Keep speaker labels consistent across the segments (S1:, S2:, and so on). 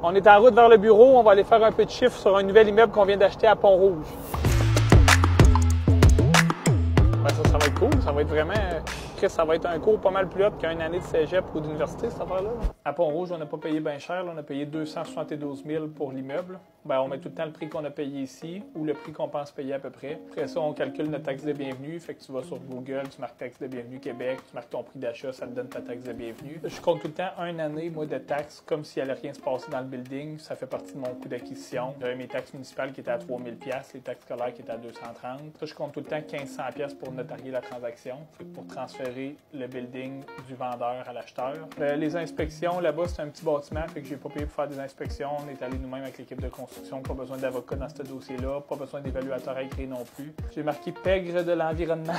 S1: On est en route vers le bureau, on va aller faire un peu de chiffre sur un nouvel immeuble qu'on vient d'acheter à Pont-Rouge. Ben ça va être cool, ça va être vraiment... Chris, ça va être un cours pas mal plus haut qu'une année de cégep ou d'université, cette affaire-là. À Pont-Rouge, on n'a pas payé bien cher, là, on a payé 272 000 pour l'immeuble. Ben, on met tout le temps le prix qu'on a payé ici ou le prix qu'on pense payer à peu près. Après ça, on calcule notre taxe de bienvenue, fait que tu vas sur Google, tu marques taxe de bienvenue Québec, tu marques ton prix d'achat, ça te donne ta taxe de bienvenue. Je compte tout le temps une année, moi, de taxes, comme s'il n'allait rien se passer dans le building. Ça fait partie de mon coût d'acquisition. J'avais mes taxes municipales qui étaient à 3 000 $, les taxes scolaires qui étaient à 230. Ça, je compte tout le temps 1 500 $ pour notarier la transaction, fait que pour transférer le building du vendeur à l'acheteur. Les inspections, là-bas, c'est un petit bâtiment, fait que j'ai pas payé pour faire des inspections. On est allé nous-mêmes avec l'équipe de construction, pas besoin d'avocat dans ce dossier-là, pas besoin d'évaluateur agréé non plus. J'ai marqué pègre de l'environnement.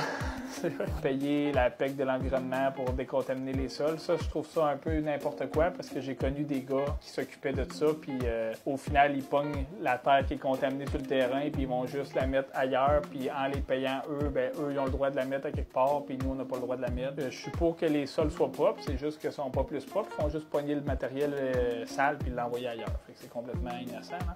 S1: Payer la pègre de l'environnement pour décontaminer les sols. Ça, je trouve ça un peu n'importe quoi parce que j'ai connu des gars qui s'occupaient de ça, puis au final, ils pognent la terre qui est contaminée sur le terrain, puis ils vont juste la mettre ailleurs, puis en les payant eux, ben eux, ils ont le droit de la mettre à quelque part, puis nous, on n'a pas le droit de la mettre. Je suis pour que les sols soient propres, c'est juste qu'ils sont pas plus propres, ils font juste pogner le matériel sale puis l'envoyer ailleurs. Fait que c'est complètement innocent. Hein?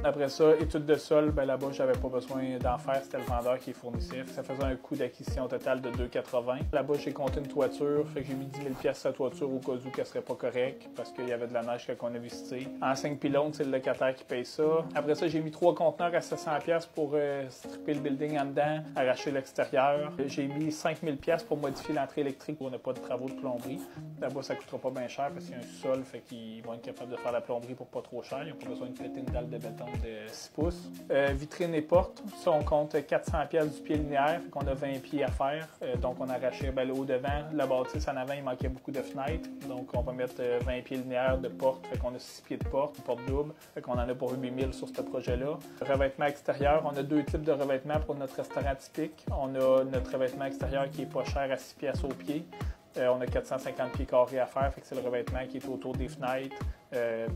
S1: Après ça, étude de sol, ben là-bas, j'avais pas besoin d'en faire, c'était le vendeur qui les fournissait. Ça faisait un coût d'acquisition total de 2,80. Là-bas, j'ai compté une toiture, fait que j'ai mis 10 000 $ sur la toiture au cas où qu'elle serait pas correcte, parce qu'il y avait de la neige quand on a visité. En 5 pylônes, c'est le locataire qui paye ça. Après ça, j'ai mis 3 conteneurs à 700 $ pour stripper le building en dedans, arracher l'extérieur. J'ai mis 5 000 $ pour modifier l'entrée électrique où on n'a pas de travaux de plomberie. Là-bas, ça coûtera pas bien cher parce qu'il y a un sous-sol, fait qu'ils vont être capables de faire la plomberie pour pas trop cher. Ils n'ont pas besoin de péter une dalle de béton de 6 pouces. Vitrine et porte, ça on compte 400 $ du pied linéaire, fait qu'on a 20 pieds à faire. Donc on a arraché le haut devant, la bâtisse en avant, il manquait beaucoup de fenêtres. Donc on va mettre 20 pieds linéaires de porte, fait qu'on a 6 pieds de porte, une porte double, fait qu'on en a pour 8 000 sur ce projet-là. Revêtement extérieur, on a 2 types de revêtements pour notre restaurant typique. On a notre revêtement extérieur qui est pas cher à 6 pièces au pied. On a 450 pieds carrés à faire, fait que c'est le revêtement qui est autour des fenêtres.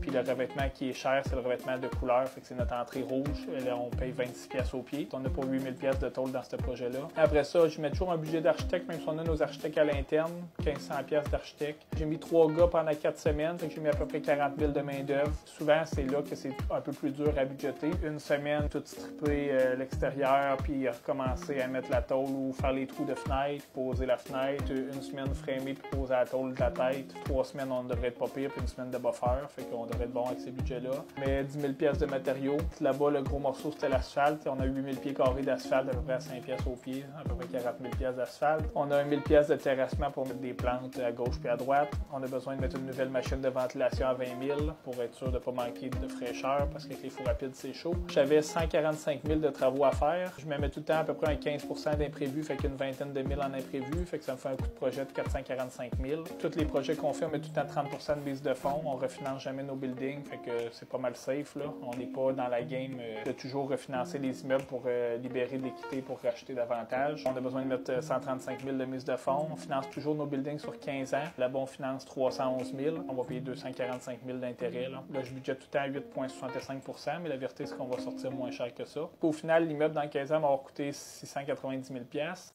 S1: Puis le revêtement qui est cher, c'est le revêtement de couleur, fait que c'est notre entrée rouge. Là, on paye 26 $ au pied. On a pour 8 000 $ de tôle dans ce projet-là. Après ça, je mets toujours un budget d'architecte, même si on a nos architectes à l'interne, 1 500 $ d'architecte. J'ai mis 3 gars pendant 4 semaines, fait que j'ai mis à peu près 40 000 de main-d'œuvre. Souvent, c'est là que c'est un peu plus dur à budgéter. Une semaine, tout stripper l'extérieur, puis recommencer à mettre la tôle ou faire les trous de fenêtre, poser la fenêtre. Une semaine framer puis poser la tôle de la tête. 3 semaines, on devrait être pas pire, puis une semaine de buffer. Fait qu'on devrait être bon avec ces budgets-là. Mais 10 000 $ de matériaux. Là-bas, le gros morceau, c'était l'asphalte. On a 8 000 pieds carrés d'asphalte, à peu près à 5 $ au pied, à peu près 40 000 $ d'asphalte. On a 1 000 $ de terrassement pour mettre des plantes à gauche puis à droite. On a besoin de mettre une nouvelle machine de ventilation à 20 000 pour être sûr de ne pas manquer de fraîcheur parce qu'avec les fours rapides, c'est chaud. J'avais 145 000 de travaux à faire. Je me mets tout le temps à peu près un 15 % d'imprévus, fait qu'une vingtaine de mille en imprévus, fait que ça me fait un coût de projet de 445 000. Tous les projets qu'on fait, on met tout le temps 30 % de mise de fonds. On refinance jamais nos buildings, fait que c'est pas mal safe, là. On n'est pas dans la game de toujours refinancer les immeubles pour libérer de l'équité pour racheter davantage. On a besoin de mettre 135 000 de mise de fonds. On finance toujours nos buildings sur 15 ans. Là-bas, on finance 311 000. On va payer 245 000 d'intérêt. Là, je budgète tout le temps à 8,65 %, mais la vérité, c'est qu'on va sortir moins cher que ça. Au final, l'immeuble dans 15 ans va avoir coûté 690 000 $.